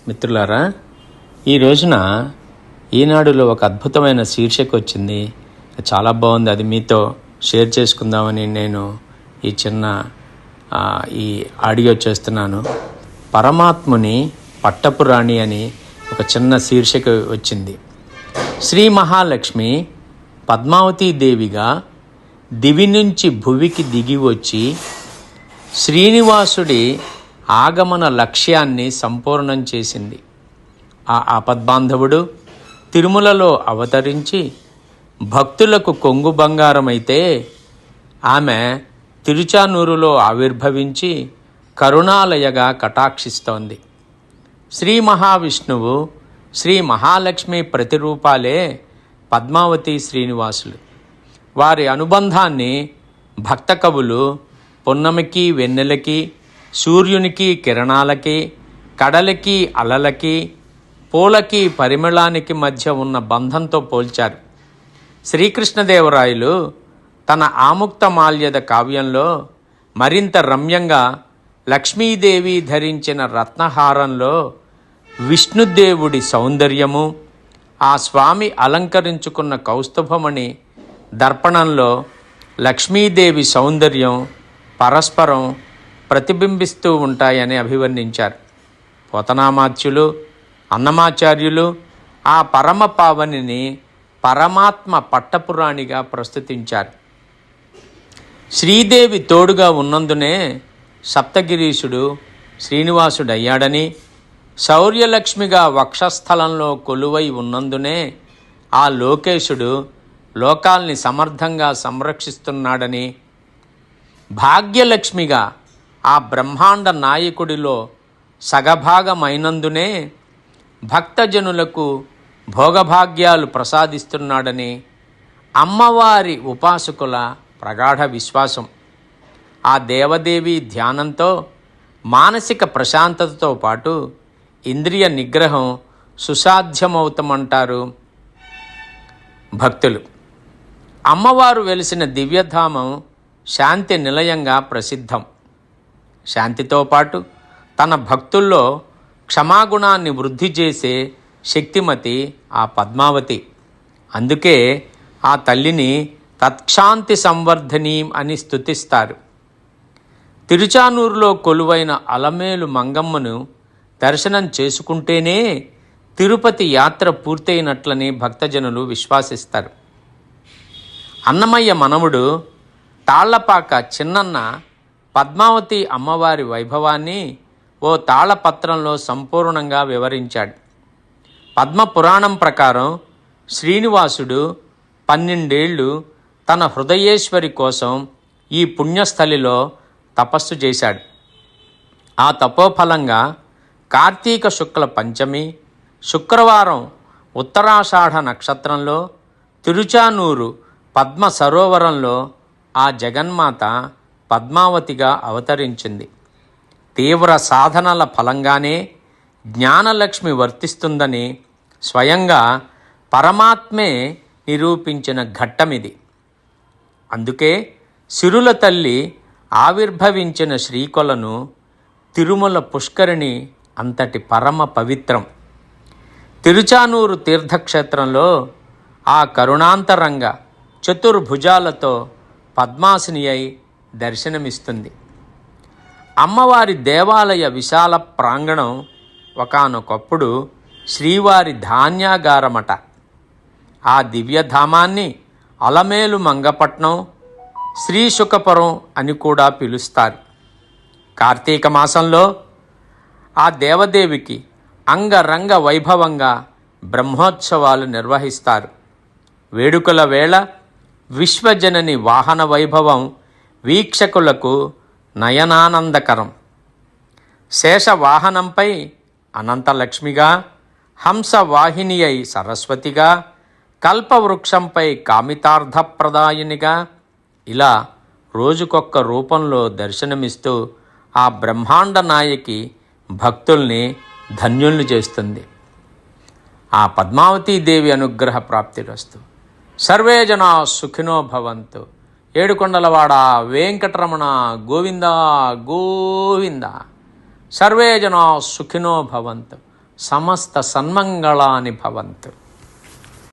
మిత్రులారా, ఈ రోజున ఈనాడులో ఒక అద్భుతమైన శీర్షిక వచ్చింది. చాలా బాగుంది. అది మీతో షేర్ చేసుకుందామని నేను ఈ చిన్న ఈ ఆడియో చేస్తున్నాను. పరమాత్ముని పట్టపు రాణి అని ఒక చిన్న శీర్షిక వచ్చింది. శ్రీ మహాలక్ష్మి పద్మావతీదేవిగా దివి నుంచి భువికి దిగి వచ్చి శ్రీనివాసుడి ఆగమన లక్ష్యాన్ని సంపూర్ణం చేసింది. ఆ ఆపద్బాంధవుడు తిరుమలలో అవతరించి భక్తులకు కొంగు బంగారమైతే ఆమె తిరుచానూరులో ఆవిర్భవించి కరుణాలయగా కటాక్షిస్తోంది. శ్రీ మహావిష్ణువు, శ్రీ మహాలక్ష్మి ప్రతిరూపాలే పద్మావతి శ్రీనివాసులు. వారి అనుబంధాన్ని భక్త కవులు పున్నమికి వెన్నెలకి, సూర్యునికి కిరణాలకి, కడలకి అలలకి, పూలకి పరిమళానికి మధ్య ఉన్న బంధంతో పోల్చారు. శ్రీకృష్ణదేవరాయలు తన ఆముక్తమాల్యద కావ్యంలో మరింత రమ్యంగా లక్ష్మీదేవి ధరించిన రత్నహారంలో విష్ణుదేవుడి సౌందర్యము, ఆ స్వామి అలంకరించుకున్న కౌస్తుభమణి దర్పణంలో లక్ష్మీదేవి సౌందర్యం పరస్పరం ప్రతిబింబిస్తూ ఉంటాయని అభివర్ణించారు. పోతనామాత్యులు, అన్నమాచార్యులు ఆ పరమ పావనిని పరమాత్మ పట్టపురాణిగా ప్రస్తుతించారు. శ్రీదేవి తోడుగా ఉన్నందునే సప్తగిరీశుడు శ్రీనివాసుడయ్యాడని, శౌర్యలక్ష్మిగా వక్షస్థలంలో కొలువై ఉన్నందునే ఆ లోకేశుడు లోకాల్ని సమర్థంగా సంరక్షిస్తున్నాడని, భాగ్యలక్ష్మిగా ఆ బ్రహ్మాండ నాయకుడిలో సగభాగమైనందునే భక్తజనులకు భోగభాగ్యాలు ప్రసాదిస్తున్నాడని అమ్మవారి ఉపాసకుల ప్రగాఢ విశ్వాసం. ఆ దేవదేవి ధ్యానంతో మానసిక ప్రశాంతతతో పాటు ఇంద్రియ నిగ్రహం సుసాధ్యమవుతామంటారు భక్తులు. అమ్మవారు వెలిసిన దివ్యధామం శాంతి నిలయంగా ప్రసిద్ధం. శాంతితో పాటు తన భక్తుల్లో క్షమాగుణాన్ని వృద్ధి చేసే శక్తిమతి ఆ పద్మావతి. అందుకే ఆ తల్లిని తత్క్షాంతి సంవర్ధనీం అని స్తుతిస్తారు. తిరుచానూరులో కొలువైన అలమేలు మంగమ్మను దర్శనం చేసుకుంటేనే తిరుపతి యాత్ర పూర్తయినట్లని భక్తజనులు విశ్వాసిస్తారు. అన్నమయ్య మనముడు తాళ్లపాక చిన్నన్న పద్మావతి అమ్మవారి వైభవాన్ని ఓ తాళపత్రంలో సంపూర్ణంగా వివరించాడు. పద్మపురాణం ప్రకారం శ్రీనివాసుడు 12 ఏళ్ళు తన హృదయేశ్వరి కోసం ఈ పుణ్యస్థలిలో తపస్సు చేశాడు. ఆ తపోఫలంగా కార్తీక శుక్ల పంచమి శుక్రవారం ఉత్తరాషాఢ నక్షత్రంలో తిరుచానూరు పద్మ సరోవరంలో ఆ జగన్మాత పద్మావతిగా అవతరించింది. తీవ్ర సాధనల ఫలంగానే జ్ఞానలక్ష్మి వర్తిస్తుందని స్వయంగా పరమాత్మే నిరూపించిన ఘట్టమిది. అందుకే సిరుల తల్లి ఆవిర్భవించిన శ్రీకొలను తిరుమల పుష్కరిణి అంతటి పరమ పవిత్రం. తిరుచానూరు తీర్థక్షేత్రంలో ఆ కరుణాంతరంగ చతుర్భుజాలతో పద్మాసిని అయి దర్శనమిస్తుంది. అమ్మవారి దేవాలయ విశాల ప్రాంగణం ఒకానొకప్పుడు శ్రీవారి ధాన్యాగారమట. ఆ దివ్యధామాన్ని అలమేలు మంగపట్నం, శ్రీశుకపురం అని కూడా పిలుస్తారు. కార్తీక మాసంలో ఆ దేవదేవికి అంగరంగ వైభవంగా బ్రహ్మోత్సవాలు నిర్వహిస్తారు. వేడుకల వేళ విశ్వజనని వాహన వైభవం వీక్షకులకు నయనానందకరం. శేషవాహనంపై అనంతలక్ష్మిగా, హంసవాహిని అయి సరస్వతిగా, కల్పవృక్షంపై కామితార్థప్రదాయినిగా ఇలా రోజుకొక్క రూపంలో దర్శనమిస్తూ ఆ బ్రహ్మాండ నాయకి భక్తుల్ని ధన్యుల్ని చేస్తుంది. ఆ పద్మావతీదేవి అనుగ్రహ ప్రాప్తిరస్తు. సర్వే జనా సుఖినో భవంతు. ఏడుకొండలవాడ వెంకటరమణ గోవింద గోవింద. సర్వే జనా సుఖినో భవంతు. సమస్త సన్మంగళాని భవంతు.